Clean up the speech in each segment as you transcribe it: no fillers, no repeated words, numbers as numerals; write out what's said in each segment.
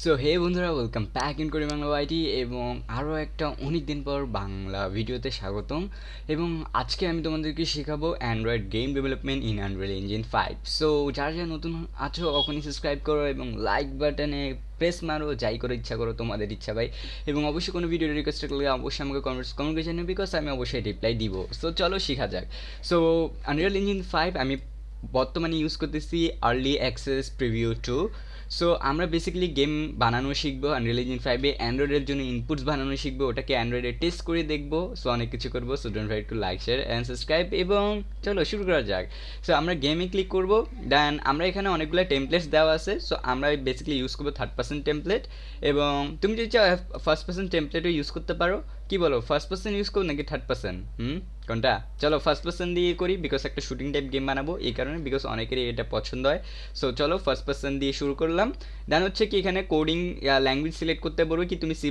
So hey বন্ধুরা, welcome back in করি বাংলা ওয়াইটি এবং আরও একটা অনেক দিন পর বাংলা ভিডিওতে স্বাগতম। এবং আজকে আমি তোমাদেরকে শেখাবো Android game development in Unreal engine 5। So যারা যারা নতুন আছো এখনই সাবস্ক্রাইব করো এবং লাইক বাটনে প্রেস মারো, যাই করে ইচ্ছা করো, তোমাদের ইচ্ছা ভাই। এবং অবশ্যই কোনো ভিডিও রিকোয়েস্ট করলে অবশ্যই আমাকে কমেন্ট করে জানিও, বিকজ আমি অবশ্যই রিপ্লাই দিব। সো চলো শেখা যাক। সো আনরিয়েল ইঞ্জিন 5 আমি বর্তমানে ইউজ করতেছি আর্লি অ্যাক্সেস প্রিভিউ 2। সো আমরা বেসিক্যালি গেম বানানো শিখবো আনরিয়েল ইঞ্জিন 5-এ, অ্যান্ড্রয়েডের জন্য ইনপুটস বানানো শিখবো, ওটাকে অ্যান্ড্রয়েডে টেস্ট করে দেখবো। সো অনেক কিছু করবো। So don't forget to like, share and subscribe. এবং চলো শুরু করা যাক। সো আমরা গেমে ক্লিক করবো। দেন আমরা এখানে অনেকগুলো টেমপ্লেটস দেওয়া আছে। সো আমরা বেসিক্যালি ইউজ করবো থার্ড পার্সন টেমপ্লেট। এবং তুমি যদি চাও ফার্স্ট পার্সন টেমপ্লেটও ইউজ করতে পারো। কি বলো, ফার্স্ট পার্সন ইউজ করো নাকি থার্ড পার্সন? কোনটা? চলো ফার্স্ট পার্সন দিয়ে করি, বিকজ একটা শুটিং টাইপ গেম বানাবো এই কারণে, বিকজ অনেকেরই এটা পছন্দ হয়। সো চলো ফার্স্ট পার্সন দিয়ে শুরু করলাম। দেন হচ্ছে কি এখানে কোডিং ল্যাঙ্গুয়েজ সিলেক্ট করতে পারবো, কি তুমি C++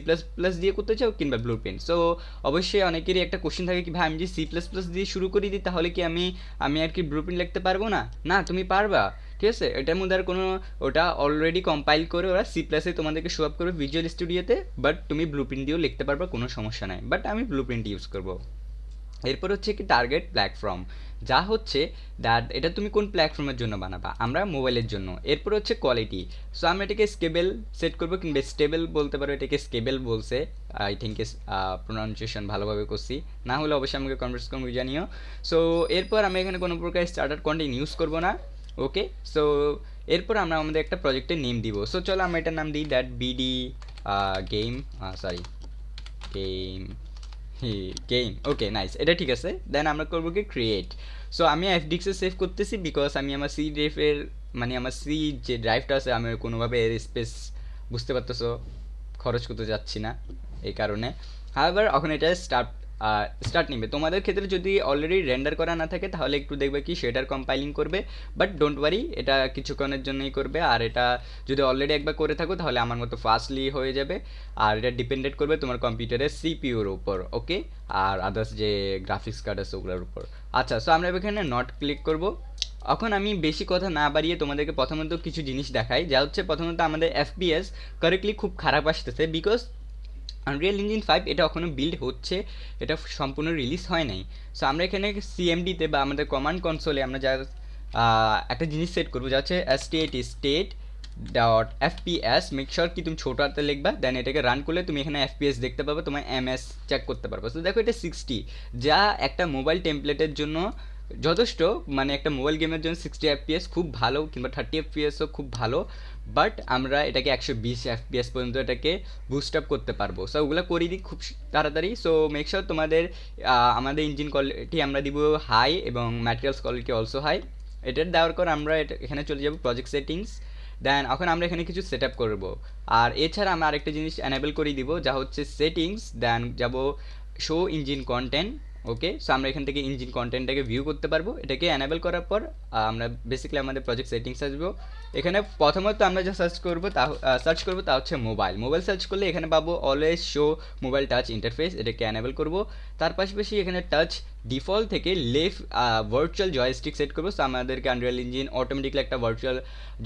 দিয়ে করতে চাও কিংবা ব্লু প্রিন্ট। সো অবশ্যই অনেকেরই একটা কোশ্চেন থাকে কি ভাই, আমি যদি C++ দিয়ে শুরু করে দিই তাহলে কি আমি আর কি ব্লু প্রিন্ট লিখতে পারবো না? না, তুমি পারবা। ঠিক আছে, এটার মধ্যে আর কোনো, ওটা অলরেডি কম্পাইল করে ওরা C++ তোমাদেরকে শো আপ করবে ভিজুয়াল স্টুডিওতে। বাট তুমি ব্লু প্রিন্ট দিয়েও লিখতে পারবা, কোনো সমস্যা নাই। বাট আমি ব্লু প্রিন্ট ইউজ করবো। এরপর হচ্ছে কি টার্গেট প্ল্যাটফর্ম, যা হচ্ছে দ্যাট এটা তুমি কোন প্ল্যাটফর্মের জন্য বানাবা, আমরা মোবাইলের জন্য। এরপর হচ্ছে কোয়ালিটি। সো আমরা এটাকে স্কেবেল সেট করবো, কিংবা স্টেবল বলতে পারো, এটাকে স্কেবেল বলছে। আই থিঙ্ক প্রোনাউন্সিয়েশন ভালোভাবে করছি, না হলে অবশ্যই আমাকে কনভার্স করে জানিও। সো এরপর আমি এখানে কোনো প্রকার স্টার্টার কন্টেন্ট ইউজ করবো না। ওকে। সো এরপর আমরা আমাদের একটা প্রজেক্টের নেম দিব। সো চলো আমরা এটার নাম দিই that BD game, sorry game, game. Okay, nice, এটা ঠিক আছে। দেন আমরা করবো কি ক্রিয়েট। সো আমি এফডিক্সে সেভ করতেছি, বিকজ আমি আমার সি ড্রাইভের, মানে আমার সি যে ড্রাইভটা আছে, আমি কোনোভাবে এর স্পেস, বুঝতে পারতেছো, খরচ করতে যাচ্ছি না এই কারণে। হাওয়েভার এখন এটা স্টার্ট নিবে। তোমাদের ক্ষেত্রে যদি অলরেডি রেন্ডার করা না থাকে তাহলে একটু দেখবে কি সেটার কম্পাইলিং করবে। বাট ডোন্ট ওয়ারি, এটা কিছুক্ষণের জন্যই করবে। আর এটা যদি অলরেডি একবার করে থাকো তাহলে আমার মতো ফাস্টলি হয়ে যাবে। আর এটা ডিপেন্ডেন্ট করবে তোমার কম্পিউটারের সিপিইউর উপর। ওকে। আর আদার্স যে গ্রাফিক্স কার্ড আছে ওগুলোর উপর। আচ্ছা, সো আমরা এখানে নট ক্লিক করব। এখন আমি বেশি কথা না বাড়িয়ে তোমাদেরকে প্রথমত কিছু জিনিস দেখাই, যা হচ্ছে প্রথমত আমাদের এফপিএস কারেক্টলি খুব খারাপ আসতেছে, বিকজ আনরিয়েল ইঞ্জিন 5 এটা এখনও বিল্ড হচ্ছে, এটা সম্পূর্ণ রিলিজ হয় নাই। সো আমরা এখানে সিএমডিতে বা আমাদের কমান্ড কনসোলে আমরা যা একটা জিনিস সেট করবো, যা হচ্ছে state dot FPS. Make sure কি তুমি ছোটো হাতে লিখবা। দেন এটাকে রান করলে তুমি এখানে এফপিএস দেখতে পাবে, তোমার এমএস চেক করতে পারবে। তো দেখো এটা 60, যা একটা মোবাইল টেমপ্লেটের জন্য যথেষ্ট। মানে একটা মোবাইল গেমের জন্য 60 এফপিএস খুব ভালো, কিংবা 30 এফপিএসও খুব ভালো। বাট আমরা এটাকে 120 এফপিএস পর্যন্ত এটাকে বুস্ট আপ করতে পারবো। সো ওগুলো করে দিই খুব তাড়াতাড়ি। সো মেক শিওর তোমাদের আমাদের ইঞ্জিন কোয়ালিটি আমরা দিব হাই, এবং ম্যাটেরিয়ালস কোয়ালিটি অলসো হাই। এটা দেওয়ার পর আমরা এখানে চলে যাব প্রজেক্ট সেটিংস। দেন এখন আমরা এখানে কিছু সেট আপ করবো। আর এছাড়া আমরা আরেকটা জিনিস এনেবল করে দিব, যা হচ্ছে সেটিংস। দেন যাব শো ইঞ্জিন কন্টেন্ট। ওকে। সো আমরা এখান থেকে ইঞ্জিন কন্টেন্টটাকে ভিউ করতে পারবো। এটাকে এনেবল করার পর আমরা বেসিক্যালি আমাদের প্রজেক্ট সেটিংস আসবো। এখানে প্রথমত আমরা যা সার্চ করবো তা হচ্ছে মোবাইল সার্চ করলে এখানে পাবো always show mobile touch interface, এটাকে এনেবল করবো। তার পাশাপাশি এখানে টাচ ডিফল্ট থেকে লেফট ভার্চুয়াল জয়স্টিক সেট করবো। সো আমাদেরকে আনরিয়েল ইঞ্জিন অটোমেটিকলি একটা ভার্চুয়াল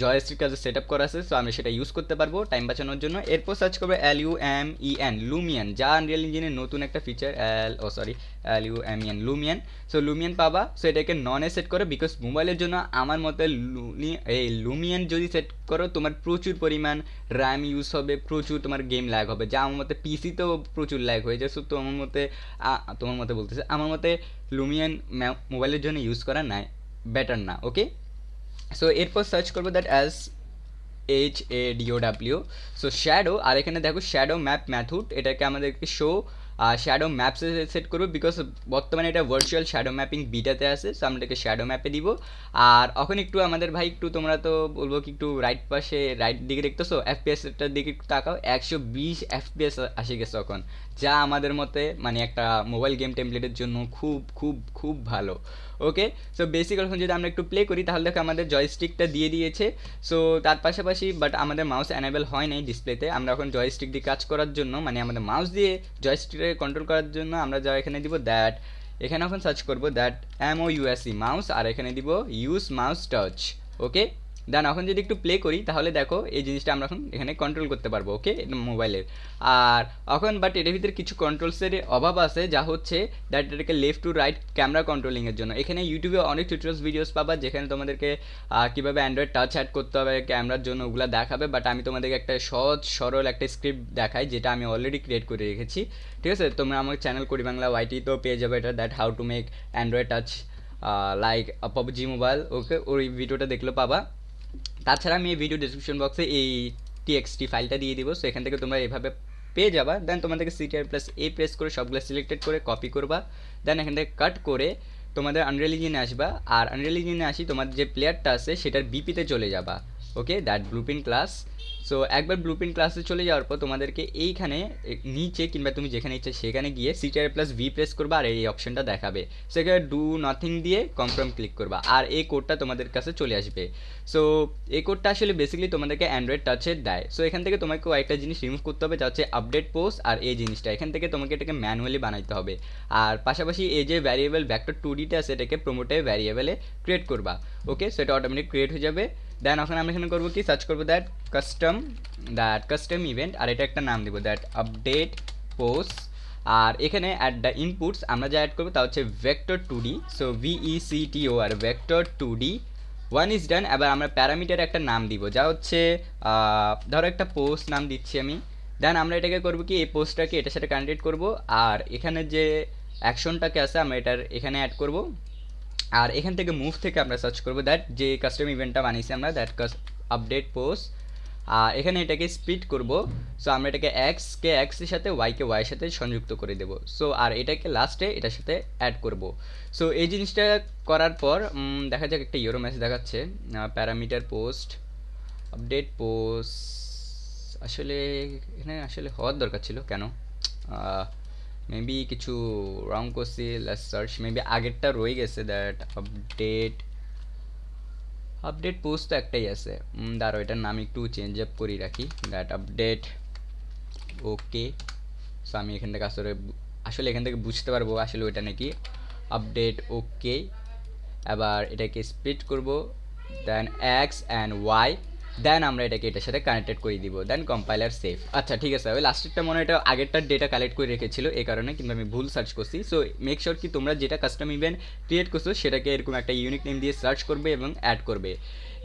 জয়স্টিক কাজে সেট আপ করা আছে, সো আমি সেটা ইউজ করতে পারবো টাইম বাঁচানোর জন্য। এরপর সার্চ করবো LUMEN, লুমিয়ান, যা আনরিয়েল ইঞ্জিনের নতুন একটা ফিচার। LUMEN, লুমিয়ান। সো লুমিয়ান পাবা। সো এটাকে ননে সেট করো, বিকজ মোবাইলের জন্য আমার মতে এই লুমিয়ান যদি সেট করো তোমার প্রচুর পরিমাণ র্যাম ইউজ হবে, প্রচুর তোমার গেম ল্যাগ হবে, যা আমার মতে পিসিতেও প্রচুর ল্যাগ হয়ে যায়। সো তোমার মতে বলতেছে, আমার মতে লুমিয়ান মোবাইলের জন্য ইউজ করা নাই, বেটার না। ওকে। সো এরপর সার্চ করবো দ্যাট SHADOW। সো শ্যাডো, আর এখানে দেখো শ্যাডো ম্যাপ ম্যাথড, এটাকে আমাদেরকে শো শ্যাডো ম্যাপসে সেট করবো, বিকজ বর্তমানে এটা ভার্চুয়াল শ্যাডো ম্যাপিং বিটাতে আছে। সো আমরা এটাকে শ্যাডো ম্যাপে দিব। আর এখন একটু আমাদের ভাই একটু, তোমরা তো বলবো কি একটু রাইট পাশে রাইট দিকে দেখতেছো এফপিএসটার দিকে একটু তাকাও, 120 এফপিএস আসে গেছে এখন, যা আমাদের মতে মানে একটা মোবাইল গেম টেমপ্লেটের জন্য খুব খুব খুব ভালো। ওকে। সো বেসিক এখন যদি আমরা একটু প্লে করি তাহলে দেখো আমাদের জয়স্টিকটা দিয়ে দিয়েছে। সো তার পাশাপাশি বাট আমাদের মাউস এনেবল হয় নাই ডিসপ্লেতে। আমরা এখন জয়স্টিক দিয়ে কাজ করার জন্য, মানে আমাদের মাউস দিয়ে জয়স্টিকে কন্ট্রোল করার জন্য আমরা যা এখানে দিব দ্যাট, এখানে এখন সার্চ করবো দ্যাট MOUSE মাউস, আর এখানে দিব ইউজ মাউস টাচ। ওকে। দেন এখন যদি একটু প্লে করি তাহলে দেখো এই জিনিসটা আমরা এখন এখানে কন্ট্রোল করতে পারবো, ওকে, মোবাইলের। আর এখন বাট এর ভিতরে কিছু কন্ট্রোলসের অভাব আছে, যা হচ্ছে দ্যাট এটাকে লেফট টু রাইট ক্যামেরা কন্ট্রোলিংয়ের জন্য। এখানে ইউটিউবে অনেক টিউটোরিয়ালস ভিডিওস পাবা যেখানে তোমাদেরকে কীভাবে অ্যান্ড্রয়েড টাচ অ্যাড করতে হবে ক্যামেরার জন্য ওগুলো দেখাবে, বাট আমি তোমাদেরকে একটা সহজ সরল একটা স্ক্রিপ্ট দেখাই যেটা আমি অলরেডি ক্রিয়েট করে রেখেছি, ঠিক আছে? তোমরা আমার চ্যানেল করি বাংলা ওয়াইটি তো পেয়ে যাবে এটা, that how to make Android touch like PUBG mobile, okay, ওই ভিডিওটা দেখলে পাবা। তাছাড়া আমি এই ভিডিও ডিসক্রিপশন বক্সে এই টিএক্সটি ফাইলটা দিয়ে দিব, সো এখান থেকে তোমরা এভাবে পেয়ে যাবা। দেন তোমাদেরকে CTRL+A প্রেস করে সবগুলো সিলেক্টেড করে কপি করবা, দেন এখান থেকে কাট করে তোমাদের আনরিয়েল ইঞ্জিনে আসবা, আর আনরিয়েল ইঞ্জিনে আসি তোমার যে প্লেয়ারটা আছে সেটার বিপিতে চলে যাবা, ওকে, দ্যাট ব্লুপ্রিন্ট ক্লাস। সো একবার ব্লুপ্রিন্ট ক্লাসে চলে যাওয়ার পর তোমাদেরকে এইখানে নিচে কিংবা তুমি যেখানে ইচ্ছে সেখানে গিয়ে CTRL+V প্রেস করবা আর এই অপশনটা দেখাবে, সেখানে ডু নাথিং দিয়ে কনফার্ম ক্লিক করবা আর এই কোডটা তোমাদের কাছে চলে আসবে। সো এই কোডটা আসলে বেসিক্যালি তোমাদেরকে অ্যান্ড্রয়েড টাচের দেয়। সো এখান থেকে তোমাকে কয়েকটা জিনিস রিমুভ করতে হবে, যা হচ্ছে আপডেট পোস্ট আর এই জিনিসটা, এখান থেকে তোমাকে এটাকে ম্যানুয়ালি বানাইতে হবে। আর পাশাপাশি এই যে ভ্যারিয়েবল ভেক্টর 2Dতে আছে এটাকে প্রোমোটে ভ্যারিয়েবলে ক্রিয়েট করবা, ওকে, সেটা অটোমেটিক ক্রিয়েট হয়ে যাবে। দেন ওখানে আমরা এখানে করবো কি, সার্চ করবো কাস্টম ইভেন্ট, আর এটা একটা নাম দিব দ্যাট আপডেট পোস্ট। আর এখানে অ্যাট দ্য ইনপুটস আমরা যা অ্যাড করবো তা হচ্ছে vector 2D, so VECTOR vector 2D। One is done. এবার আমরা প্যারামিটার একটা নাম দিব যা হচ্ছে ধরো একটা পোস্ট নাম দিচ্ছি আমি। দেন আমরা এটাকে করবো কি, এই পোস্টটাকে এটার সাথে কানেক্ট করবো, আর এখানে যে অ্যাকশনটাকে আছে আমরা এটার এখানে অ্যাড করবো। আর এখান থেকে মুভ থেকে আমরা সার্চ করবো দ্যাট যে কাস্টম ইভেন্টটা বানিয়েছি আমরা, দ্যাট আপডেট পোস্ট। আর এখানে এটাকে স্প্লিট করব, সো আমরা এটাকে এক্সকে এক্সের সাথে ওয়াইকে ওয়াইয়ের সাথে সংযুক্ত করে দেবো। সো আর এটাকে লাস্টে এটার সাথে অ্যাড করব। সো এই জিনিসটা করার পর দেখা যাক একটা ইউরো মেসেজ দেখাচ্ছে প্যারামিটার পোস্ট আপডেট পোস্ট, আসলে এখানে আসলে হওয়ার দরকার ছিল, কেন মেবি কিছু রং করছি, লেটস সার্চ, মেবি আগেরটা রয়ে গেছে, দ্যাট আপডেট পোস্ট তো একটাই আছে, দাঁড়ো এটার নাম একটু চেঞ্জ আপ করে রাখি, দ্যাট আপডেট, ওকে। সো আমি এখান থেকে আসলে এখান থেকে বুঝতে পারবো আসলে ওইটা নাকি আপডেট, ওকে। এবার এটাকে স্প্লিট করব, দেন এক্স অ্যান্ড ওয়াই, দেন আমরা এটাকে এটার সাথে কানেক্টেড করে দিব, দেন কম্পাইলার সেভ। আচ্ছা ঠিক আছে, ওই লাস্টেরটা মনে হয় এটা আগেরটার ডেটা কালেক্ট করে রেখেছিল এই কারণে, কিন্তু আমি ভুল সার্চ করছি। সো মেক শিওর কি তোমরা যেটা কাস্টম ইভেন্ট ক্রিয়েট করছো সেটাকে এরকম একটা ইউনিক নেম দিয়ে সার্চ করবে এবং অ্যাড করবে।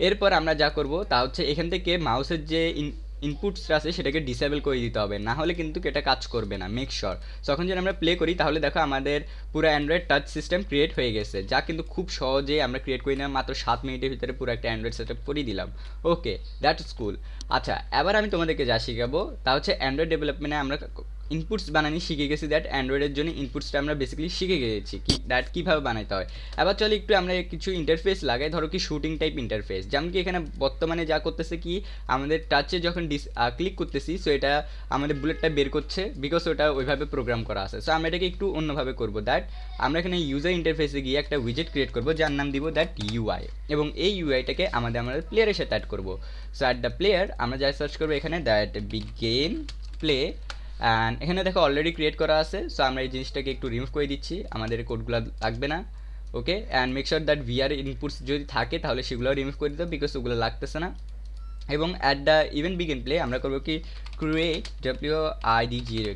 এরপর আমরা যা করব তা হচ্ছে এখান থেকে মাউসের যে ইনপুটসটা আছে সেটাকে ডিসেবল করে দিতে হবে, না হলে কিন্তু এটা কাজ করবে না, মেক শিওর। তখন যদি আমরা প্লে করি তাহলে দেখো আমাদের পুরো অ্যান্ড্রয়েড টাচ সিস্টেম ক্রিয়েট হয়ে গেছে, যা কিন্তু খুব সহজেই আমরা ক্রিয়েট করে নিলাম, মাত্র 7 মিনিটের ভিতরে পুরো একটা অ্যান্ড্রয়েড সেটআপ করে দিলাম, ওকে, দ্যাটস কুল। আচ্ছা এবার আমি তোমাদেরকে যা শেখাবো তা হচ্ছে অ্যান্ড্রয়েড ডেভেলপমেন্টে আমরা ইনপুটস বানানি শিখে গেছি, দ্যাট অ্যান্ড্রয়েডের জন্য ইনপুটসটা আমরা বেসিক্যালি শিখে গেছি কি দ্যাট কীভাবে বানাইতে হয়। এবার চলে একটু আমরা কিছু ইন্টারফেস লাগাই, ধরো কি শুটিং টাইপ ইন্টারফেস, যেমন কি এখানে বর্তমানে যা করতেছে কি আমাদের টাচে যখন ক্লিক করতেছি, সো এটা আমাদের বুলেটটা বের করছে বিকজ ওটা ওইভাবে প্রোগ্রাম করা আছে। সো আমরা এটাকে একটু অন্যভাবে করবো, দ্যাট আমরা এখানে ইউজার ইন্টারফেসে গিয়ে একটা উইজেট ক্রিয়েট করবো যার নাম দিব দ্যাট ইউআই, এবং এই ইউআইটাকে আমাদের প্লেয়ারের সাথে অ্যাড করবো। সো অ্যাট দ্য প্লেয়ার আমরা যা সার্চ করবো এখানে দ্যাট বিগেন প্লে, অ্যান্ড এখানে দেখো অলরেডি ক্রিয়েট করা আছে। সো আমরা এই জিনিসটাকে একটু রিমুভ করে দিচ্ছি, আমাদের কোডগুলো লাগবে না, okay. And make sure that VR inputs যদি থাকে তাহলে সেগুলো রিমুভ করে দিতে বিকজ ওগুলো লাগতেছে না। এবং at the event begin play আমরা করবো কি ক্রিয়েট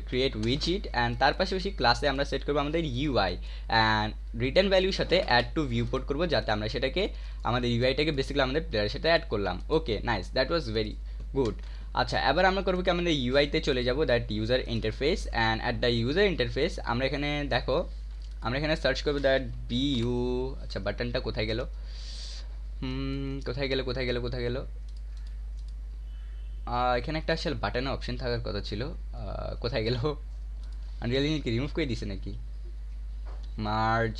ক্রিয়েট উইজিট, অ্যান্ড তার পাশাপাশি ক্লাসে আমরা সেট করবো আমাদের ইউআই, অ্যান্ড রিটার্ন ভ্যালুর সাথে অ্যাড টু ভিউ পোর্ট করবো যাতে আমরা সেটাকে আমাদের ইউআইটাকে বেসিক্যালি আমাদের প্লেয়ারের সাথে অ্যাড করলাম, okay, nice, that was very good. আচ্ছা এবার আমরা করবো কি আমাদের ইউআইতে চলে যাবো, that user interface, and at the user interface আমরা এখানে দেখো আমরা এখানে সার্চ করবো দ্যাট বিইউ, আচ্ছা বাটনটা কোথায় গেল, কোথায় গেল, এখানে একটা আসলে বাটনের অপশন থাকার কথা ছিল, কোথায় গেল, আনরিয়েল ইঞ্জিন কি রিমুভ করে দিছে নাকি, merge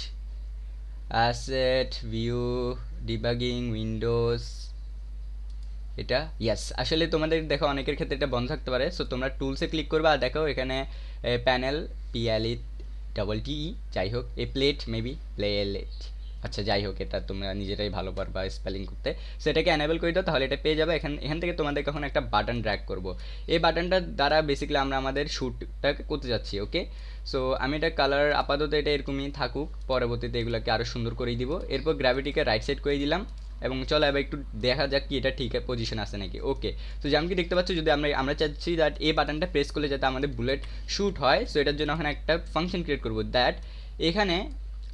asset view debugging Windows, এটা ইয়েস, আসলে তোমাদের দেখো অনেকের ক্ষেত্রে এটা বন্ধ থাকতে পারে। সো তোমরা টুলসে ক্লিক করবে আর দেখো এখানে প্যানেল PLE যাই হোক, এ প্লেট মেবি প্লেট, আচ্ছা যাই হোক এটা তোমরা নিজেরাই ভালো পারবা স্পেলিং করতে, সেটাকে অ্যানেবল করে দাও তাহলে এটা পেয়ে যাবে। এখান থেকে তোমাদের কখন একটা বাটন ড্র্যাগ করবো, এই বাটনটার দ্বারা বেসিক্যালি আমরা আমাদের শ্যুটটাকে করতে যাচ্ছি, ওকে। সো আমি এটা কালার আপাতত এটা এরকমই থাকুক, পরবর্তীতে এগুলোকে আরও সুন্দর করে দিব। এরপর গ্র্যাভিটিকে রাইট সাইড করে দিলাম, এবং চলো এবার একটু দেখা যাক কি এটা ঠিক পজিশন আছে নাকি। ওকে, তো যেমন কি দেখতে পাচ্ছ, যদি আমরা চাচ্ছি দ্যাট এই বাটনটা প্রেস করলে যাতে আমাদের বুলেট শ্যুট হয়, সো এটার জন্য ওখানে একটা ফাংশন ক্রিয়েট করবো দ্যাট এখানে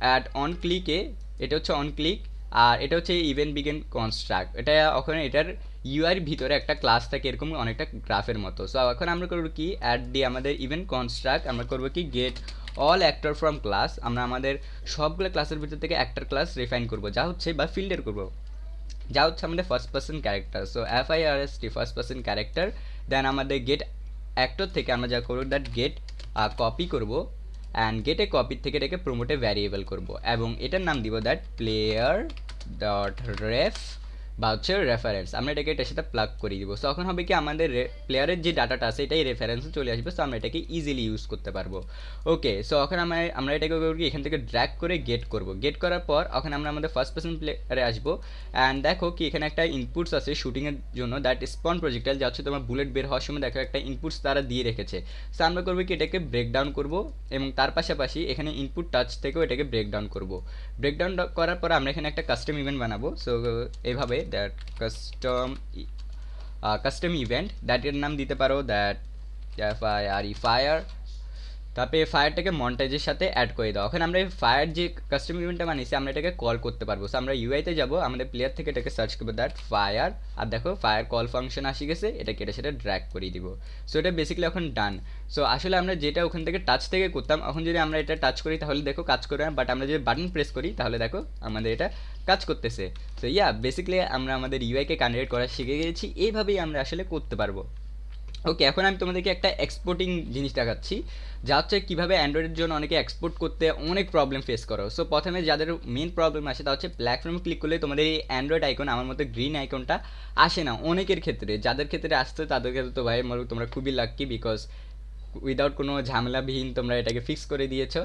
অ্যাট অন ক্লিকে, এটা হচ্ছে অন ক্লিক, আর এটা হচ্ছে ইভেন্ট বিগিন কনস্ট্রাক্ট। এটা ওখানে এটার ইউআইয়ের ভিতরে একটা ক্লাস থাকে এরকম অনেকটা গ্রাফের মতো। সো এখন আমরা করবো কি, অ্যাট দিয়ে আমাদের ইভেন্ট কনস্ট্রাক্ট আমরা করবো কি gate all actor from class. আমরা আমাদের সবগুলো ক্লাসের ভিতর থেকে অ্যাক্টর ক্লাস রিফাইন করবো, যা হচ্ছে বা ফিল্ডের করবো, যা হচ্ছে আমাদের first person character. So FIRST first person character. Then আমাদের গেট অ্যাক্টর থেকে আমরা যা করবো দ্যাট গেট কপি করবো, অ্যান্ড গেটে কপির থেকে এটাকে প্রোমোটে ভ্যারিয়েবল করবো, এবং এটার নাম দিব দ্যাট প্লেয়ার ডট রেফ বা হচ্ছে রেফারেন্স। আমরা এটাকে এটার সাথে প্লাগ করে দিব। সো এখন হবে কি, আমাদের প্লেয়ারের যে ডাটাটা আছে এটাই রেফারেন্সে চলে আসবে, সো আমরা এটাকে ইজিলি ইউজ করতে পারবো। ওকে, সো এখন আমরা এটাকে করবো কি, এখান থেকে ড্র্যাগ করে গেট করব। গেট করার পর ওখানে আমরা আমাদের ফার্স্ট পার্সন প্লেয়ারে আসবো, অ্যান্ড দেখো কি এখানে একটা ইনপুটস আছে শুটিংয়ের জন্য, দ্যাট স্পন প্রজেক্টাইল, যা হচ্ছে তোমার বুলেট বের হওয়ার সময় দেখো একটা ইনপুটস তারা দিয়ে রেখেছে। সো আমরা করবো কি, এটাকে ব্রেকডাউন করবো, এবং তার পাশাপাশি এখানে ইনপুট টাচ থেকেও এটাকে ব্রেকডাউন করবো। ব্রেকডাউন করার পর আমরা এখানে একটা কাস্টম ইভেন্ট বানাবো। সো এইভাবে দ্যাট কাস্টম ইভেন্ট, দ্যাট এর নাম দিতে পারো দ্যাট ফায়ার, তারপরে ফায়ারটাকে মন্টাজের সাথে অ্যাড করে দাও। এখন আমরা এই ফায়ার যে কাস্টম ইভেন্টটা বানিয়েছি আমরা এটাকে কল করতে পারবো। সো আমরা ইউআইতে যাবো, আমাদের প্লেয়ার থেকে এটাকে সার্চ করবো দ্যাট ফায়ার, আর দেখো ফায়ার কল ফাংশন আসি গেছে, এটাকে এটা সেটা ড্র্যাগ করে দিব। সো এটা বেসিক্যালি এখন ডান। সো আসলে আমরা যেটা ওখান থেকে টাচ থেকে করতাম, এখন যদি আমরা এটা টাচ করি তাহলে দেখো কাজ করে না, বাট আমরা যদি বাটন প্রেস করি তাহলে দেখো আমাদের এটা কাজ করতেছে। সো বেসিক্যালি আমরা আমাদের ইউআইকে কানেক্ট করা শিখে গেছি, এইভাবেই আমরা আসলে করতে পারবো। ওকে, এখন আমি তোমাদেরকে একটা এক্সপোর্টিং জিনিস দেখাচ্ছি, যা হচ্ছে কীভাবে অ্যান্ড্রয়েডের জন্য অনেকে এক্সপোর্ট করতে অনেক প্রবলেম ফেস করো। সো প্রথমে যাদের মেন প্রবলেম আসে তা হচ্ছে প্ল্যাটফর্মে ক্লিক করলে তোমাদের এই অ্যান্ড্রয়েড আইকন আমার মতো গ্রিন আইকনটা আসে না অনেকের ক্ষেত্রে। যাদের ক্ষেত্রে আসছে তাদের ক্ষেত্রে তো ভাই তোমরা খুবই লাক্কি, বিকজ উইদাউট কোনো ঝামেলাবিহীন তোমরা এটাকে ফিক্স করে দিয়েছো।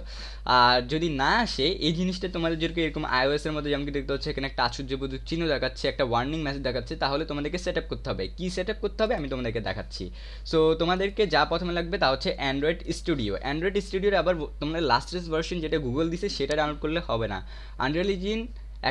আর যদি না আসে এই জিনিসটা তোমাদের যেরকম এরকম আইওএসের মধ্যে যেমন কি দেখতে হচ্ছে এখানে একটা আশ্চর্যবোধক চিহ্ন দেখাচ্ছে, একটা ওয়ার্নিং মেসেজ দেখাচ্ছে, তাহলে তোমাদেরকে সেট আপ করতে হবে। কী সেট আপ করতে হবে আমি তোমাদেরকে দেখাচ্ছি। সো তোমাদেরকে যা প্রথমে লাগবে তা হচ্ছে অ্যান্ড্রয়েড স্টুডিও। অ্যান্ড্রয়েড স্টুডিওর আবার তোমাদের লাস্টেস্ট ভার্সন যেটা গুগল দিছে সেটা ডাউনলোড করলে হবে না। আনরিয়েল ইঞ্জিন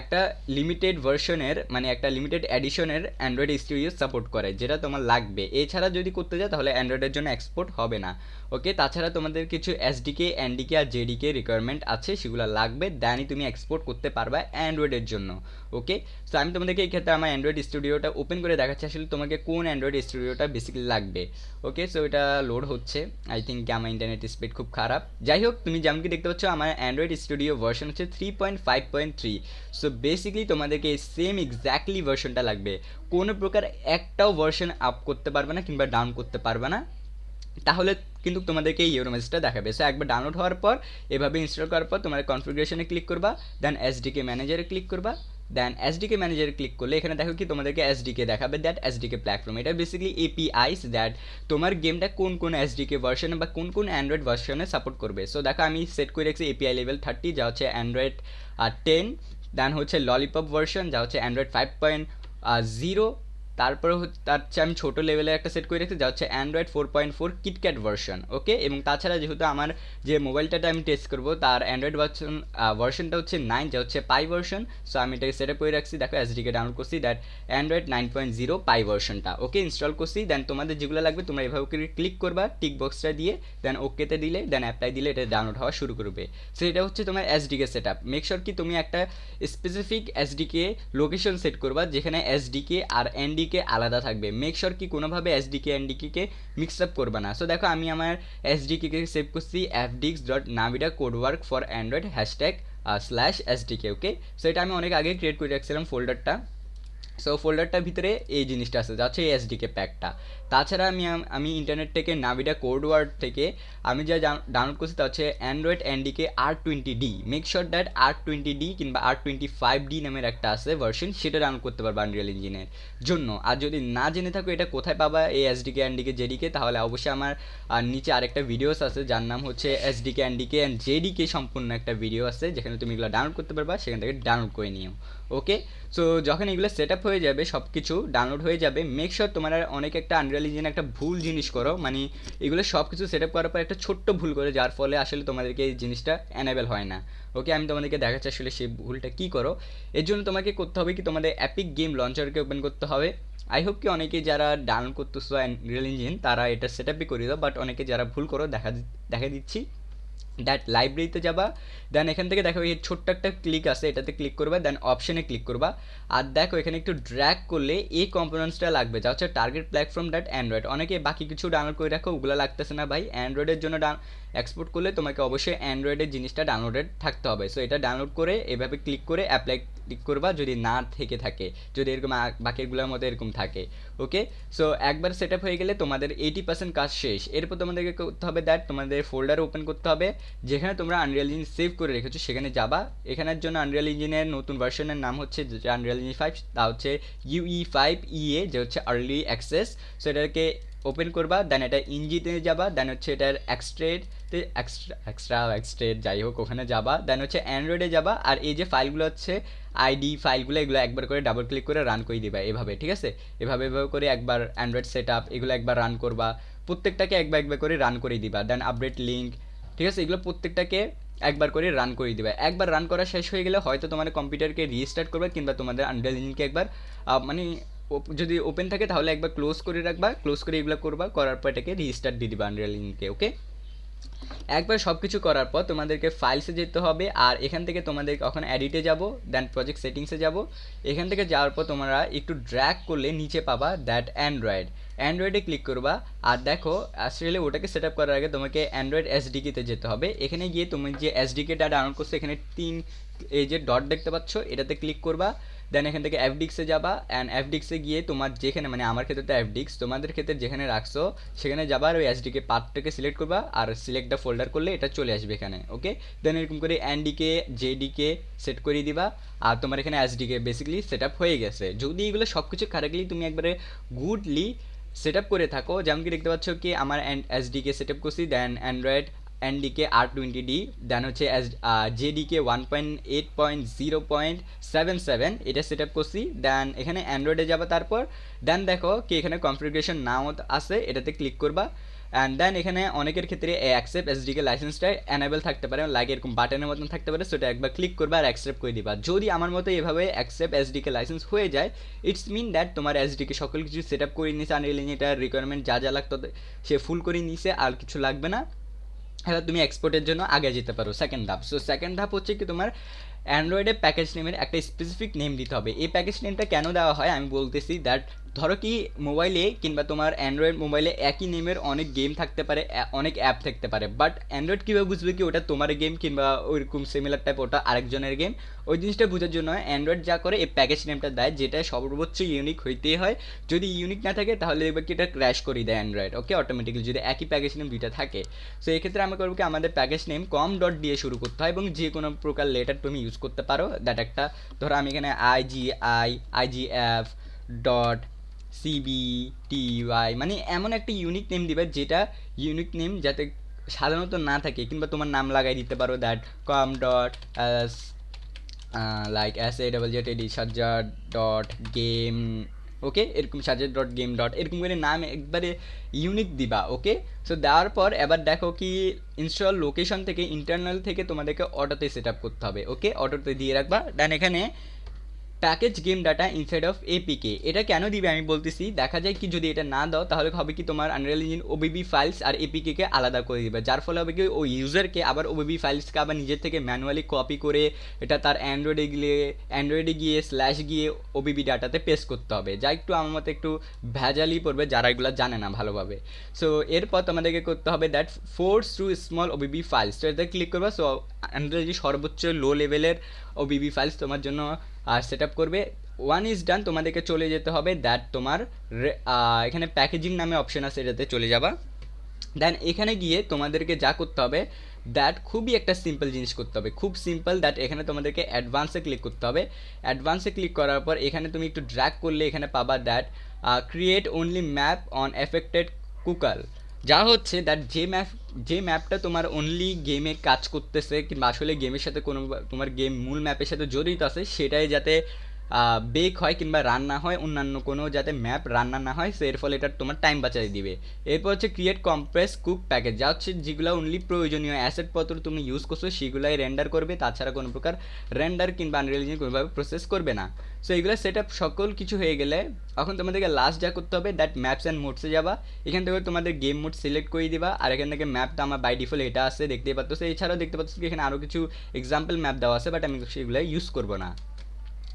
একটা লিমিটেড ভার্সনের মানে একটা লিমিটেড এডিশনের অ্যান্ড্রয়েড স্টুডিও সাপোর্ট করে, যেটা তোমার লাগবে। এছাড়া যদি করতে যাও তাহলে অ্যান্ড্রয়েডের জন্য এক্সপোর্ট হবে না। ওকে, তাছাড়া তোমাদের কিছু এসডিকে, এনডিকে আর জেডিকে রিকোয়ারমেন্ট আছে, সেগুলো লাগবে, দেনই তুমি এক্সপোর্ট করতে পারবা অ্যান্ড্রয়েডের জন্য। ওকে, সো আমি তোমাদেরকে এই ক্ষেত্রে আমার অ্যান্ড্রয়েড স্টুডিওটা ওপেন করে দেখাচ্ছি আসলে তোমাকে কোন অ্যান্ড্রয়েড স্টুডিওটা বেসিক্যালি লাগবে। ওকে, সো এটা লোড হচ্ছে, আই থিঙ্ক আমার ইন্টারনেট স্পিড খুব খারাপ। যাই হোক, তুমি যেমন কি দেখতে পাচ্ছ আমার অ্যান্ড্রয়েড স্টুডিও ভার্সন হচ্ছে 3.5.3। সো বেসিক্যালি তোমাদেরকে এই সেম এক্স্যাক্টলি ভার্সনটা লাগবে, কোনো প্রকার একটাও ভার্সন আপ করতে পারবে না কিংবা ডাউন করতে পারবে না, তাহলে কিন্তু তোমাদেরকে এই ইউরো মেসেজটা দেখাবে। সো একবার ডাউনলোড হওয়ার পর এভাবে ইনস্টল করার পর তোমার কনফিগারেশনে ক্লিক করবা, দেন এসডিকে ম্যানেজারে ক্লিক করবা, দেন এসডিকে ম্যানেজারে ক্লিক করলে এখানে দেখো কি তোমাদেরকে এসডিকে দেখাবে, দ্যাট এসডিকে প্ল্যাটফর্ম। এটা বেসিক্যালি এপিআইস দ্যাট তোমার গেমটা কোন কোন এসডিকে ভার্সনে বা কোন কোন অ্যান্ড্রয়েড ভার্সনে সাপোর্ট করবে। সো দেখো আমি সেট করে রাখছি এপিআই লেভেল 30, যা হচ্ছে অ্যান্ড্রয়েড 10, দেন হচ্ছে ললিপপ ভার্সন, যা হচ্ছে অ্যান্ড্রয়েড 5.0, তারপরে তার চেয়ে আমি ছোটো লেভেলে একটা সেট করে রেখেছি যা হচ্ছে অ্যান্ড্রয়েড 4.4 কিটক্যাট ভার্সন। ওকে, এবং তাছাড়া যেহেতু আমার যে মোবাইলটাতে আমি টেস্ট করবো তার অ্যান্ড্রয়েড ভার্সনটা হচ্ছে 9, যা হচ্ছে পাই ভার্সন। সো আমি এটাকে সেট আপ করে রাখছি, দেখো এসডিকে ডাউনলোড করছি, দ্যাট অ্যান্ড্রয়েড 9.0 পাই ভার্সনটা। ওকে, ইনস্টল করছি, দেন তোমাদের যেগুলো লাগবে তোমরা এভাবে ক্লিক করবা টিক বক্সটা দিয়ে, দেন ওকেতে দিলে, দেন অ্যাপ্লাই দিলে এটা ডাউনলোড হওয়া শুরু করবে। সো এটা হচ্ছে তোমার SDK set up. Make sure কি তুমি একটা স্পেসিফিক এসডিকে লোকেশন সেট করবা যেখানে এসডিকে আর এনডিকে আলাদা থাকবে। মেক শিওর কি কোনোভাবে এসডিকে এনডিকে মিক্স আপ করবা না। সো দেখো আমি আমার এসডিকে সেভ করছি fdix.navida codework for android #/sdk। Okay, so এটা আমি অনেক আগে ক্রিয়েট করে রাখছিলাম ফোল্ডারটা। সো ফোল্ডারটার ভিতরে এই জিনিসটা আছে, যা হচ্ছে এই এসডিকে প্যাকটা। তাছাড়া আমি ইন্টারনেট থেকে নাভিডা কোডওয়ার্ড থেকে আমি যা ডাউনলোড করছি তা হচ্ছে Android NDK R20D। Make sure that R20D কিংবা R25D নামের একটা আছে ভার্সন, সেটা ডাউনলোড করতে পারবো আনরিয়েল ইঞ্জিনের জন্য। আর যদি না জেনে থাকো এটা কোথায় পাবা এই এসডিকে এনডিকে জেডিকে, তাহলে অবশ্যই আমার নিচে আরেকটা ভিডিওস আছে যার নাম হচ্ছে এসডিকে এনডিকে অ্যান্ড জেডিকে সম্পূর্ণ একটা ভিডিও আছে, যেখানে তুমি এগুলো ডাউনলোড করতে পারবা, সেখান থেকে ডাউনলোড করে নিও। ওকে, সো যখন এগুলো সেট আপ হয়ে যাবে, সব কিছু ডাউনলোড হয়ে যাবে, মেক শিওর তোমার অনেক একটা আনরিয়েল আনরিয়েল ইঞ্জিনে একটা ভুল জিনিস করো, মানে এগুলো সব কিছু সেট আপ করার পর একটা ছোট্ট ভুল করে, যার ফলে আসলে তোমাদেরকে এই জিনিসটা অ্যানেবল হয় না। ওকে, আমি তোমাদেরকে দেখাচ্ছি আসলে সেই ভুলটা কী করো। এর জন্য তোমাকে করতে হবে কি, তোমাদের অ্যাপিক গেম লঞ্চারকে ওপেন করতে হবে। আই হোপ কি অনেকে যারা ডাউনলোড করতেছো আনরিয়েল ইঞ্জিন তারা এটা সেট আপই করে দাও, বাট অনেকে যারা ভুল করো দেখা দিচ্ছি দ্যাট লাইব্রেরিতে যাবা, দেন এখান থেকে দেখো এই ছোট্ট একটা ক্লিক আছে, এটাতে ক্লিক করবা, দেন অপশনে ক্লিক করবা। আর দেখো এখানে একটু ড্র্যাগ করলে এই কম্পোনেন্টসটা লাগবে, যা হচ্ছে টার্গেট প্ল্যাটফর্ম ডট অ্যান্ড্রয়েড। অনেকে বাকি কিছু ডাউনলোড করে রাখো, ওগুলো লাগতেছে না ভাই। অ্যান্ড্রয়েডের জন্য এক্সপোর্ট করলে তোমাকে অবশ্যই অ্যান্ড্রয়েডের জিনিসটা ডাউনলোডেড থাকতে হবে। সো এটা ডাউনলোড করে এভাবে ক্লিক করে অ্যাপ্লাই ক্লিক করবা, যদি না থেকে থাকে, যদি এরকম বাকিগুলোর মতো এরকম থাকে। ওকে, সো একবার সেট আপ হয়ে গেলে তোমাদের 80% কাজ শেষ। এরপর তোমাদেরকে করতে হবে দ্যাট তোমাদের ফোল্ডার ওপেন করতে হবে, যেখানে তোমরা আনরিয়েল ইঞ্জিন সেভ করে রেখেছো সেখানে যাবা। এখানের জন্য আনরিয়েল ইঞ্জিনের নতুন ভার্সনের নাম হচ্ছে আনরিয়েল ইঞ্জিন 5, তা হচ্ছে UE5EA, যে হচ্ছে আর্লি অ্যাক্সেস। সো এটাকে ওপেন করবা, দেন এটা ইঞ্জিনে যাবা, দেন হচ্ছে এটার এক্সট্রেট যাই হোক ওখানে যাবা, দেন হচ্ছে অ্যান্ড্রয়েডে যাবা। আর এই যে ফাইলগুলো হচ্ছে আইডি ফাইলগুলো, এগুলো একবার করে ডাবল ক্লিক করে রান করে দিবা এভাবে, ঠিক আছে। এভাবে করে একবার অ্যান্ড্রয়েড সেট আপ এগুলো একবার রান করবা, প্রত্যেকটাকে একবার করে রান করে দিবা। দেন আপডেট লিঙ্ক, ঠিক আছে, এগুলো প্রত্যেকটাকে একবার করে রান করে দিবা। একবার রান করা শেষ হয়ে গেলে হয়তো তোমাদের কম্পিউটারকে রিস্টার্ট করবে, কিংবা তোমাদের আনরিয়েল ইঞ্জিনকে একবার মানে যদি ওপেন থাকে তাহলে একবার ক্লোজ করে রাখবা, ক্লোজ করে এগুলো করবা, করার পর এটাকে রিস্টার্ট দিয়ে দিবা আনরিয়েল ইঞ্জিনকে। ওকে, একবার সব কিছু করার পর তোমাদেরকে ফাইলসে যেতে হবে, আর এখান থেকে তোমাদের এখন এডিটে যাব, দেন প্রজেক্ট সেটিংসে যাব। এখান থেকে যাওয়ার পর তোমরা একটু ড্র্যাগ করলে নিচে পাবা দ্যাট অ্যান্ড্রয়েডে ক্লিক করবা। আর দেখো আসলে ওটাকে সেট আপ করার আগে তোমাকে অ্যান্ড্রয়েড এসডিকেতে যেতে হবে। এখানে গিয়ে তুমি যে এসডিকেটা ডাউনলোড করছো, এখানে এই যে ডট দেখতে পাচ্ছ, এটাতে ক্লিক করবা। দেন এখান থেকে এফডিক্সে যাবা, অ্যান্ড এফডিক্সে গিয়ে তোমার যেখানে, মানে আমার ক্ষেত্রে তো এফডিক্স, তোমাদের ক্ষেত্রে যেখানে রাখছো সেখানে যাবা, আর ওই এসডিকে পার্টটাকে সিলেক্ট করবা, আর সিলেক্ট দ্য ফোল্ডার করলে এটা চলে আসবে এখানে। ওকে, দেন এরকম করে এনডিকে জেডিকে সেট করে দিবা, আর তোমার এখানে এসডিকে বেসিক্যালি সেট আপ হয়ে গেছে। যদি এগুলো সব কিছু কারেক্টলি তুমি একবারে গুডলি সেট আপ করে থাকো, যেমন কি দেখতে পাচ্ছ কি আমার এসডিকে সেট আপ করছি, দেন অ্যান্ড্রয়েড এনডিকে R20D, দেন হচ্ছে জেডিকে 1.8.0.77 এটা সেট আপ করছি। দেন এখানে অ্যান্ড্রয়েডে যাবা, তারপর দেন দেখো কি এখানে কনফিগারেশন নাও আছে, এটাতে ক্লিক করবা। অ্যান্ড দেন এখানে অনেকের ক্ষেত্রে অ্যাকসেপ্ট এসডিকে লাইসেন্সটা অ্যানেবল থাকতে পারে, লাইক এরকম বাটনের মতন থাকতে পারে, সেটা একবার ক্লিক করবা আর অ্যাকসেপ্ট করে দিবা। যদি আমার মতো এভাবে অ্যাকসেপ্ট এসডিকে লাইসেন্স হয়ে যায়, ইটস মিন দ্যাট তোমার এসডিকে সকল কিছু সেট আপ করে নিয়েছে, আনরিয়েল ইঞ্জিনটার রিকোয়ারমেন্ট যা যা লাগতো সে ফুল করে নিয়েছে, আর কিছু লাগবে না। এবার তুমি এক্সপোর্টের জন্য আগে যেতে পারো সেকেন্ড ধাপ। সো সেকেন্ড ধাপ হচ্ছে কি তোমার অ্যান্ড্রয়েডে প্যাকেজ নেমের একটা স্পেসিফিক নেম দিতে হবে। এই প্যাকেজ নেমটা কেন দেওয়া হয় আমি বলতেছি, দ্যাট ধরো কি মোবাইলে কিংবা তোমার অ্যান্ড্রয়েড মোবাইলে একই নেমের অনেক গেম থাকতে পারে, অনেক অ্যাপ থাকতে পারে, বাট অ্যান্ড্রয়েড কীভাবে বুঝবে কি ওটা তোমার গেম কিংবা ওইরকম সিমিলার টাইপ ওটা আরেকজনের গেম। ওই জিনিসটা বোঝার জন্য অ্যান্ড্রয়েড যা করে এই প্যাকেজ নেমটা দেয়, যেটা সর্বোচ্চ ইউনিক হইতেই হয়। যদি ইউনিক না থাকে তাহলে দেখবে কি এটা ক্র্যাশ করে দেয় অ্যান্ড্রয়েড। ওকে, অটোমেটিক্যালি যদি একই প্যাকেজ নেম দুইটা থাকে। সো এক্ষেত্রে আমরা করবো কি আমাদের প্যাকেজ নেম কম ডট দিয়ে শুরু করতে হয়, এবং যে কোনো প্রকার লেটার তুমি ইউজ করতে পারো। দ্যাট একটা ধরো আমি এখানে IGF ডট CBTY, মানে এমন একটা ইউনিক নেম দিবে, যেটা ইউনিক নেম যাতে সাধারণত না থাকে, কিংবা তোমার নাম লাগাই দিতে পারো that com dot like SAZZED Sajjad dot game. Okay, এরকম সাজ্জাদ ডট গেম ডট এরকম করে নাম একবারে ইউনিক দিবা। ওকে, সো দেওয়ার পর এবার দেখো কি ইনস্টল লোকেশন থেকে ইন্টারনাল থেকে তোমাদেরকে অটোতে সেট আপ করতে হবে। ওকে, অটোতে দিয়ে রাখবা। দেন এখানে package game data inside of APK, এটা কেন দিবে আমি বলতেছি। দেখা যায় কি যদি এটা না দাও তাহলে হবে কি তোমার আনরিয়েল ইঞ্জিন ওবিবি ফাইলস আর এপিকে আলাদা করে দিবে, যার ফলে হবে কি ওই ইউজারকে আবার ওবিবি ফাইলসকে আবার নিজের থেকে ম্যানুয়ালি কপি করে এটা তার অ্যান্ড্রয়েডে গিয়ে স্ল্যাশ গিয়ে ওবিবি ডাটাতে পেস্ট করতে হবে, যা একটু আমার মতে একটু ভেজালি পড়বে যারা এগুলো জানে না ভালোভাবে। সো এরপর তোমাদেরকে করতে হবে that force through small OBB files, তো এটাতে ক্লিক করবে। সো অ্যান্ড্রয়েড সর্বোচ্চ লো লেভেলের ওবিবি ফাইলস তোমার জন্য আর সেট আপ করবে। ওয়ান ইজ ডান, তোমাদেরকে চলে যেতে হবে দ্যাট তোমার এখানে প্যাকেজিং নামে অপশন আছে, এটাতে চলে যাবা। দেন এখানে গিয়ে তোমাদেরকে যা করতে হবে দ্যাট খুবই একটা সিম্পল জিনিস করতে হবে, খুব সিম্পল। দ্যাট এখানে তোমাদেরকে অ্যাডভান্সে ক্লিক করতে হবে। অ্যাডভান্সে ক্লিক করার পর এখানে তুমি একটু ড্র্যাগ করলে এখানে পাবা that create only map on affected কুকাল, যা হচ্ছে দ্যাট যে ম্যাপটা তোমার অনলি গেমে কাজ করতেছে, কিংবা আসলে গেমের সাথে কোনো তোমার গেম মূল ম্যাপের সাথে জড়িত আছে, সেটাই যাতে বেক হয় কিংবা রান না হয়, অন্যান্য কোনো যাতে ম্যাপ রান্না না হয়, সো এর ফলে এটা তোমার টাইম বাঁচাই দিবে। এরপর হচ্ছে ক্রিয়েট কম্প্রেস কুক প্যাকেজ, যা হচ্ছে যেগুলো অনলি প্রয়োজনীয় অ্যাসেট পত্র তুমি ইউজ করছো সেগুলাই রেন্ডার করবে, তাছাড়া কোনো প্রকার রেন্ডার কিংবা আনরিয়েল ইঞ্জিন কোনোভাবে প্রসেস করবে না। সো এগুলো সেট আপ সকল কিছু হয়ে গেলে এখন তোমাদেরকে লাস্ট যা করতে হবে দ্যাট ম্যাপস অ্যান্ড মোডসে যাবা, এখান থেকে তোমাদের গেম মোড সিলেক্ট করে দিবা, আর এখান থেকে ম্যাপটা আমার বাই ডিফল্ট এটা আছে দেখতেই পাচ্ছ। এছাড়াও দেখতে পাচ্ছ কি এখানে আরও কিছু এক্সাম্পল ম্যাপ দেওয়া আছে, বাট আমি সেগুলো ইউজ করবো না।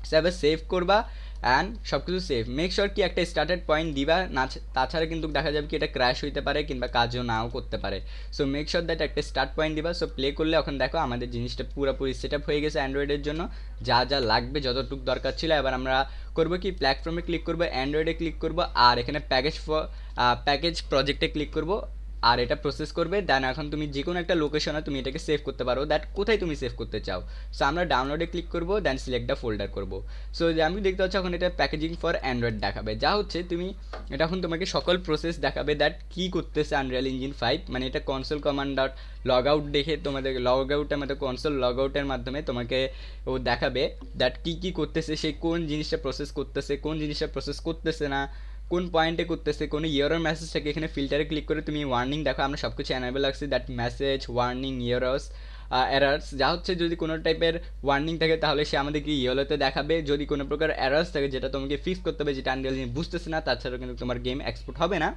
সো এবার সেভ করবা অ্যান্ড সব কিছু সেভ, মেক শিওর কি একটা স্টার্টেড পয়েন্ট দিবা না, তাছাড়া কিন্তু দেখা যাবে কি এটা ক্র্যাশ হইতে পারে কিংবা কাজও নাও করতে পারে। সো মেক শিওর দ্যাট একটা স্টার্ট পয়েন্ট দিবা। সো প্লে করলে এখন দেখো আমাদের জিনিসটা পুরোপুরি সেট আপ হয়ে গেছে অ্যান্ড্রয়েডের জন্য, যা যা লাগবে যতটুকু দরকার ছিল। এবার আমরা করবো কি প্ল্যাটফর্মে ক্লিক করবো, অ্যান্ড্রয়েডে ক্লিক করবো, আর এখানে প্যাকেজ প্রজেক্টে ক্লিক করবো, আর এটা প্রসেস করবে। দেন এখন তুমি যে কোনো একটা লোকেশনে তুমি এটাকে সেভ করতে পারো, দ্যাট কোথায় তুমি সেভ করতে চাও। সো আমরা ডাউনলোডে ক্লিক করবো, দেন সিলেক্ট দ্য ফোল্ডার করবো। সো যে আমি দেখতে পাচ্ছি এখন এটা প্যাকেজিং ফর অ্যান্ড্রয়েড দেখাবে, যা হচ্ছে তুমি এটা এখন তোমাকে সকল প্রসেস দেখাবে দ্যাট কী করতেছে আনরিয়েল ইঞ্জিন 5, মানে এটা console command dot log out দেখে তোমাদের লগ আউটের মধ্যে কনসোল লগ আউটের মাধ্যমে তোমাকে ও দেখাবে দ্যাট কী কী করতেছে, সে কোন জিনিসটা প্রসেস করতেছে, কোন জিনিসটা প্রসেস করতেছে না, কোন পয়েন্টে করতেছে, কোনো ইয়ারর মেসেজ থাকে এখানে ফিল্টারে ক্লিক করে তুমি ওয়ার্নিং দেখো, আমরা সব কিছু অ্যানেবল রাখছি that message warning years errors, যা হচ্ছে যদি কোনো টাইপের ওয়ার্নিং থাকে তাহলে সে আমাদেরকে ইয়েলোতে দেখাবে, যদি কোনো প্রকার এরার্স থাকে যেটা তোমাকে ফিক্স করতে হবে, যেটা আনরিয়েল ইঞ্জিন বুঝতেছে না, তাছাড়াও কিন্তু তোমার গেম এক্সপোর্ট হবে না।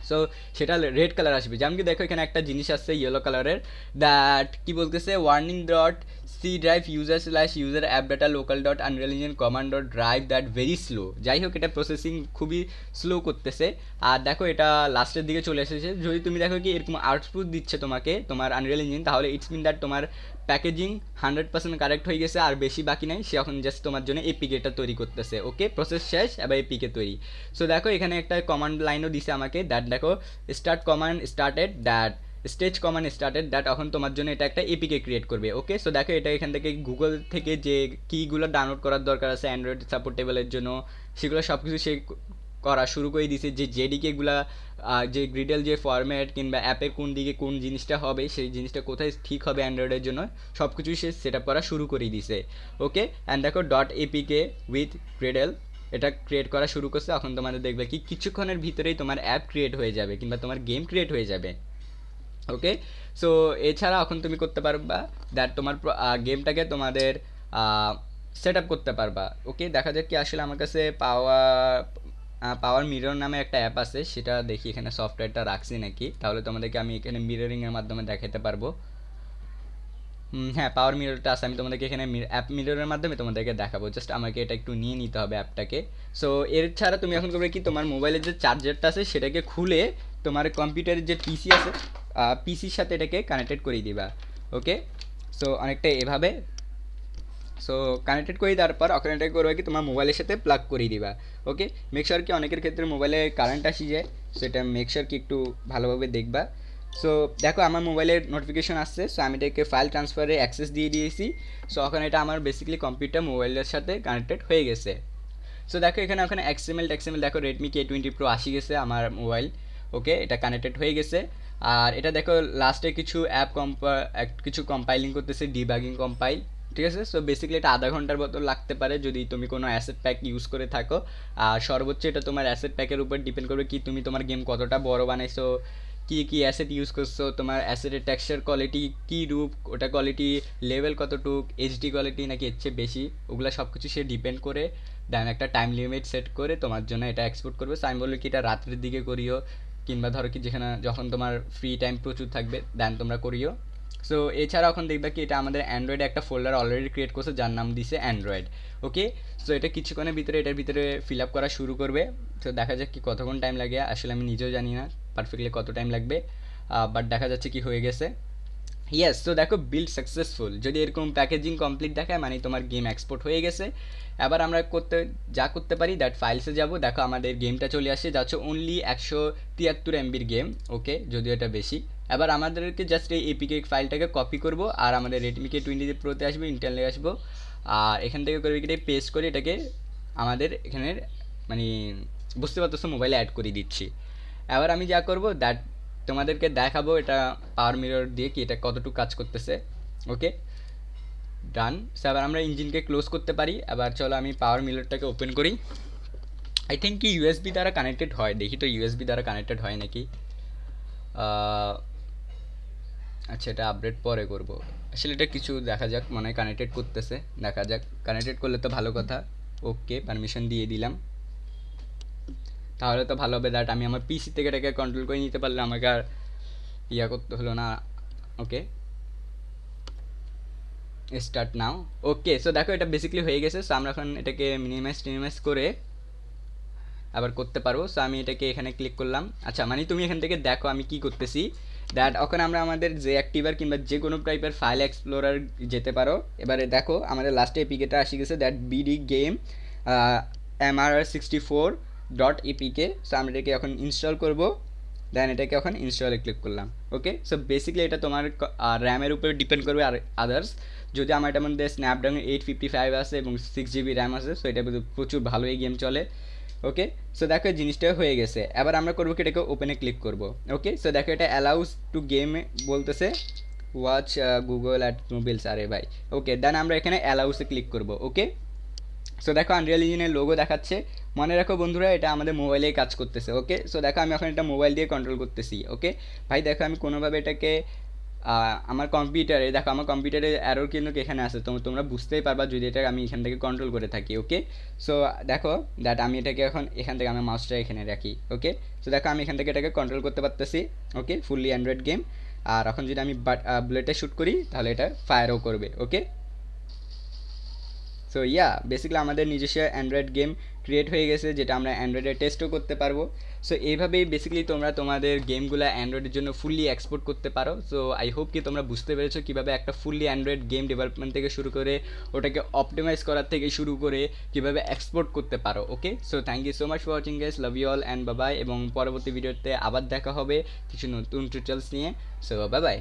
সো সেটা রেড কালার আসবে। যেমন কি দেখো এখানে একটা জিনিস আসছে ইয়েলো কালারের, দ্যাট কি বলতেছে warning dot C drive user slash user app data local dot unreal engine command dot drive that very slow. যাই হোক এটা প্রসেসিং খুবই স্লো করতেছে। আর দেখো এটা লাস্টের দিকে চলে এসেছে। যদি তুমি দেখো কি এরকম আউটপুট দিচ্ছে তোমাকে তোমার আনরিয়েল ইঞ্জিন, তাহলে ইটস মিন দ্যাট তোমার প্যাকেজিং 100% কারেক্ট হয়ে গেছে, আর বেশি বাকি নাই, সে এখন জাস্ট তোমার জন্য এপিকেটা তৈরি করতেছে। ওকে, প্রসেস শেষ, এবার এপিকে তৈরি। সো দেখো এখানে একটা কমান্ড লাইনও দিছে আমাকে, দ্যাট দেখো start command started that stage command started, that এখন তোমার জন্য এটা একটা এপিকে ক্রিয়েট করবে। ওকে, সো দেখো এটা এখান থেকে গুগল থেকে যে কিগুলো ডাউনলোড করার দরকার আছে অ্যান্ড্রয়েড সাপোর্টেবলের জন্য, সেগুলো সব কিছু সে করা শুরু করে দিয়েছে। যে জেডিকেগুলা যে গ্রিডেল যে ফরম্যাট কিংবা অ্যাপের কোন দিকে কোন জিনিসটা হবে, সেই জিনিসটা কোথায় ঠিক হবে অ্যান্ড্রয়েডের জন্য, সব কিছুই সে সেট আপ করা শুরু করে দিয়েছে। ওকে, অ্যান্ড দেখো ডট এপিকে উইথ গ্রিডেল এটা ক্রিয়েট করা শুরু করছে। এখন তোমাদের দেখবে কি কিছুক্ষণের ভিতরেই তোমার অ্যাপ ক্রিয়েট হয়ে যাবে কিংবা তোমার গেম ক্রিয়েট হয়ে যাবে। ওকে, সো এছাড়া এখন তুমি করতে পারবা দ্যাট তোমার গেমটাকে তোমাদের সেট আপ করতে পারবা। ওকে, দেখা যাক কি আসলে আমার কাছে পাওয়ার মিরর নামে একটা অ্যাপ আছে, সেটা দেখি এখানে সফটওয়্যারটা রাখছি নাকি, তাহলে তোমাদেরকে আমি এখানে মিররিংয়ের মাধ্যমে দেখাতে পারবো। হ্যাঁ, পাওয়ার মিররটা আছে, আমি তোমাদেরকে এখানে অ্যাপ মিররের মাধ্যমে তোমাদেরকে দেখাবো। জাস্ট আমাকে এটা একটু নিয়ে নিতে হবে অ্যাপটাকে। সো এর ছাড়া তুমি এখন করবে কি তোমার মোবাইলের যে চার্জারটা আছে সেটাকে খুলে তোমার কম্পিউটারের যে পিসি আছে পিসির সাথে এটাকে কানেক্টেড করে দিবা। ওকে, সো অনেকটা এভাবে। সো কানেক্টেড করে দেওয়ার পর ওখানে এটা করবে কি তোমার মোবাইলের সাথে প্লাগ করে দিবা। ওকে, মেক শিওর কি অনেকের ক্ষেত্রে মোবাইলে কারেন্ট আসি যায়, সেটা মেক শিওর কি একটু ভালোভাবে দেখবা। সো দেখো আমার মোবাইলের নোটিফিকেশন আসছে, সো আমি এটাকে ফাইল ট্রান্সফারে অ্যাক্সেস দিয়ে দিয়েছি। সো ওখানে এটা আমার বেসিক্যালি কম্পিউটার মোবাইলের সাথে কানেক্টেড হয়ে গেছে। সো দেখো এখানে ওখানে এক্সএমএল দেখো রেডমি K20 Pro আসি গেছে আমার মোবাইল। ওকে, এটা কানেক্টেড হয়ে গেছে। আর এটা দেখো লাস্টে কিছু কিছু কম্পাইলিং করতেছে, ডিবাগিং কম্পাইল। ঠিক আছে, সো বেসিক্যালি এটা আধা ঘন্টার মতো লাগতে পারে যদি তুমি কোনো অ্যাসেট প্যাক ইউজ করে থাকো। আর সর্বোচ্চ এটা তোমার অ্যাসেট প্যাকের উপর ডিপেন্ড করবে কি তুমি তোমার গেম কতটা বড় বানাইছো, কী অ্যাসেট ইউজ করছো, তোমার অ্যাসেটের টেক্সচার কোয়ালিটি কী রূপ, ওটা কোয়ালিটি লেভেল কতটুক, এইচডি কোয়ালিটি নাকি এর চেয়ে বেশি, ওগুলো সব কিছু সে ডিপেন্ড করে দেন একটা টাইম লিমিট সেট করে তোমার জন্য এটা এক্সপোর্ট করবে। সো আমি বলবো কি এটা রাত্রের দিকে করিও, কিংবা ধরো কি যেখানে যখন তোমার ফ্রি টাইম প্রচুর থাকবে দেন তোমরা করিও। সো এছাড়া এখন দেখবা কি এটা আমাদের অ্যান্ড্রয়েডে একটা ফোল্ডার অলরেডি ক্রিয়েট করছে যার নাম দিছে অ্যান্ড্রয়েড। ওকে, সো এটা কিছুক্ষণের ভিতরে এটার ভিতরে ফিল আপ করা শুরু করবে। তো দেখা যাক কি কতক্ষণ টাইম লাগে, আসলে আমি নিজেও জানি না পারফেক্টলি কত টাইম লাগবে, বাট দেখা যাচ্ছে কি হয়ে গেছে। ইয়েস, তো দেখো বিল্ড সাকসেসফুল, যদি এরকম প্যাকেজিং কমপ্লিট দেখায় মানে তোমার গেম এক্সপোর্ট হয়ে গেছে। এবার আমরা করতে পারি দ্যাট ফাইলসে যাব, দেখো আমাদের গেমটা চলে আসছে, যাচ্ছে অনলি 173 MBর গেম। ওকে, যদিও এটা বেশি। এবার আমাদেরকে জাস্ট এই এপিকে ফাইলটাকে কপি করব, আর আমাদের রেডমি K20 প্রোতে আসবো, ইন্টেলে আসবো, আর এখান থেকে করবে কি পেস্ট করে এটাকে আমাদের এখানে মানে বুঝতে পারতেছো মোবাইলে অ্যাড করে দিচ্ছি। এবার আমি যা করব দ্যাট তোমাদেরকে দেখাবো এটা পাওয়ার মিরর দিয়ে কি এটা কতটুকু কাজ করতেছে। ওকে, ডান। সো আবার আমরা ইঞ্জিনকে ক্লোজ করতে পারি। আবার চলো আমি পাওয়ার মিলারটাকে ওপেন করি। আই থিঙ্ক কি ইউএসবি দ্বারা কানেক্টেড হয়, দেখি তো ইউএসবি দ্বারা কানেক্টেড হয় নাকি। আচ্ছা, এটা আপডেট পরে করব। আসলে এটা কিছু দেখা যাক, মনে হয় কানেক্টেড করতেছে, দেখা যাক। কানেক্টেড করলে তো ভালো কথা। ওকে, পারমিশন দিয়ে দিলাম, তাহলে তো ভালো হবে। দ্যাট আমি আমার পিসি থেকে এটাকে কন্ট্রোল করে নিতে পারলে আমাকে আর ইয়া করতে হলো না। ওকে, স্টার্ট নাও। ওকে, সো দেখো এটা বেসিক্যালি হয়ে গেছে। সো আমরা এখন এটাকে মিনিমাইজ করে আবার করতে পারবো। সো আমি এটাকে এখানে ক্লিক করলাম। আচ্ছা, মানে তুমি এখান থেকে দেখো আমি কি করতেছি। দ্যাট ওখানে আমরা আমাদের যে অ্যাক্টিভার কিংবা যে কোনো টাইপের ফাইল এক্সপ্লোরার যেতে পারো। এবারে দেখো আমাদের লাস্টে এপিকেটা আসি গেছে, that BD game MRR64.apk। So আমরা এটাকে এখন ইনস্টল করব। দেন এটাকে এখন ইনস্টলে ক্লিক করলাম। ওকে, সো বেসিক্যালি এটা তোমার র্যামের উপরে ডিপেন্ড করবে আর আদার্স। যদি আমার এটার মধ্যে স্ন্যাপড্রাগন 855 আছে এবং 6 GB র্যাম আছে, সো এটা প্রচুর ভালো এই গেম চলে। ওকে, সো দেখো জিনিসটা হয়ে গেছে। এবার আমরা করবো কি, এটাকে ওপেনে ক্লিক করব। ওকে, সো দেখো এটা অ্যালাউস টু গেম বলতেছে, ওয়াচ গুগল অ্যাট মোবিলস। আরে ভাই, ওকে, দেন আমরা এখানে অ্যালাউসে ক্লিক করব। ওকে, সো দেখো আনরিয়াল ইঞ্জিনের লোগো দেখাচ্ছে। মনে রাখো বন্ধুরা, এটা আমাদের মোবাইলেই কাজ করতেছে। ওকে, সো দেখো আমি এখন এটা মোবাইল দিয়ে কন্ট্রোল করতেছি। ওকে ভাই, দেখো আমি কোনোভাবে এটাকে আমার কম্পিউটারে, দেখো আমার কম্পিউটারে অ্যারোর কিন্তু এখানে আছে, তোমরা বুঝতেই পারবা যদি এটা আমি এখান থেকে কন্ট্রোল করে থাকি। ওকে, সো দেখো দ্যাট আমি এটাকে এখন এখান থেকে আমার মাউসটা এখানে রাখি। ওকে, সো দেখো আমি এখান থেকে এটাকে কন্ট্রোল করতে পারতেছি। ওকে, ফুললি অ্যান্ড্রয়েড গেম। আর এখন যদি আমি বুলেটে শ্যুট করি তাহলে এটা ফায়ারও করবে। ওকে, সো ইয়া বেসিক্যালি আমাদের নিজস্ব অ্যান্ড্রয়েড গেম ক্রিয়েট হয়ে গেছে, যেটা আমরা অ্যান্ড্রয়েডে টেস্টও করতে পারবো। সো এইভাবেই বেসিক্যালি তোমরা তোমাদের গেমগুলো অ্যান্ড্রয়েডের জন্য ফুললি এক্সপোর্ট করতে পারো। সো আই হোপ কি তোমরা বুঝতে পেরেছো কীভাবে একটা ফুললি অ্যান্ড্রয়েড গেম ডেভেলপমেন্ট থেকে শুরু করে ওটাকে অপটিমাইজ করার থেকে শুরু করে কীভাবে এক্সপোর্ট করতে পারো। Okay, so thank you so much for watching guys, love you all and bye bye. এবং পরবর্তী ভিডিওতে আবার দেখা হবে কিছু নতুন টিউটোরিয়ালস নিয়ে। সো বাবাই।